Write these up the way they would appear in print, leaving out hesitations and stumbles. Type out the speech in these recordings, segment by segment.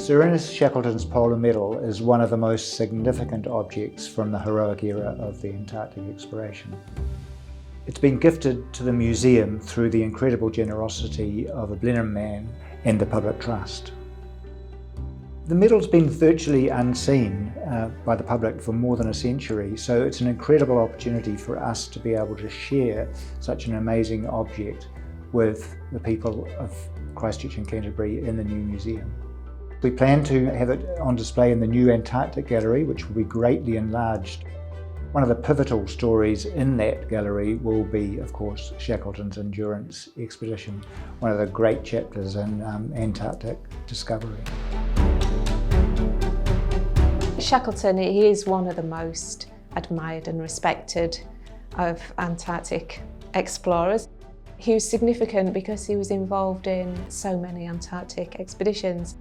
Sir Ernest Shackleton's polar medal is one of the most significant objects from the heroic era of the Antarctic exploration. It's been gifted to the museum through the incredible generosity of a Blenheim man and the public trust. The medal's been virtually unseen by the public for more than a century, so it's an incredible opportunity for us to be able to share such an amazing object with the people of Christchurch and Canterbury in the new museum. We plan to have it on display in the new Antarctic gallery, which will be greatly enlarged. One of the pivotal stories in that gallery will be, of course, Shackleton's endurance expedition, one of the great chapters in Antarctic discovery. Shackleton, he is one of the most admired and respected of Antarctic explorers. He was significant because he was involved in so many Antarctic expeditions.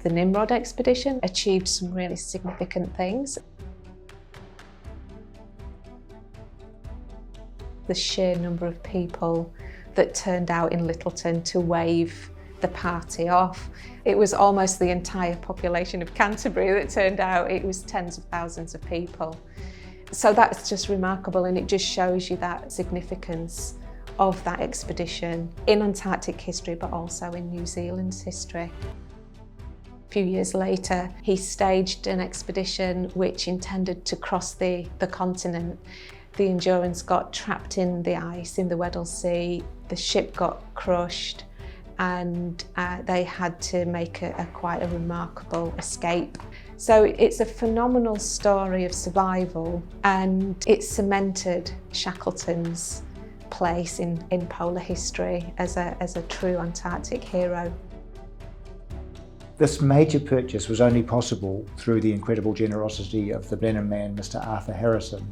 The Nimrod expedition achieved some really significant things. The sheer number of people that turned out in Lyttelton to wave the party off. It was almost the entire population of Canterbury that turned out. It was tens of thousands of people. So that's just remarkable, and it just shows you that significance of that expedition in Antarctic history, but also in New Zealand's history. A few years later, he staged an expedition which intended to cross the continent. The Endurance got trapped in the ice in the Weddell Sea, the ship got crushed, and they had to make quite a remarkable escape. So it's a phenomenal story of survival, and it cemented Shackleton's place in polar history as a true Antarctic hero. This major purchase was only possible through the incredible generosity of the Blenheim man, Mr. Arthur Harrison,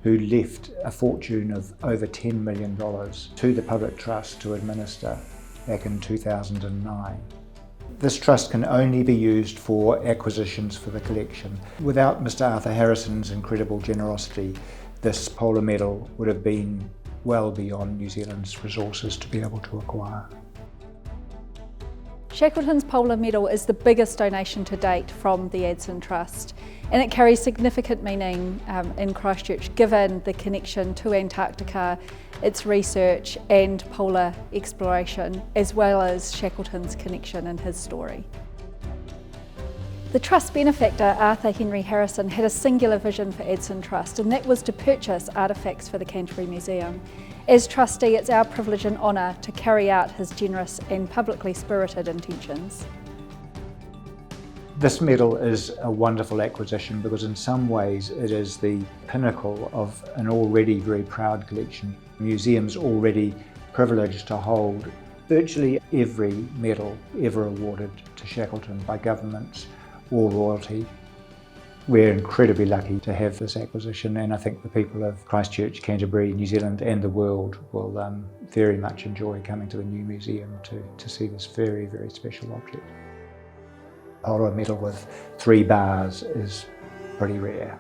who left a fortune of over $10 million to the public trust to administer back in 2009. This trust can only be used for acquisitions for the collection. Without Mr. Arthur Harrison's incredible generosity, this polar medal would have been well beyond New Zealand's resources to be able to acquire. Shackleton's Polar Medal is the biggest donation to date from the Adson Trust, and it carries significant meaning in Christchurch given the connection to Antarctica, its research and polar exploration, as well as Shackleton's connection and his story. The Trust benefactor, Arthur Henry Harrison, had a singular vision for Adson Trust, and that was to purchase artefacts for the Canterbury Museum. As trustee, it's our privilege and honour to carry out his generous and publicly spirited intentions. This medal is a wonderful acquisition because in some ways it is the pinnacle of an already very proud collection. The museum's already privileged to hold virtually every medal ever awarded to Shackleton by governments or royalty. We're incredibly lucky to have this acquisition, and I think the people of Christchurch, Canterbury, New Zealand and the world will very much enjoy coming to the new museum to see this very, very special object. A polar medal with 3 bars is pretty rare.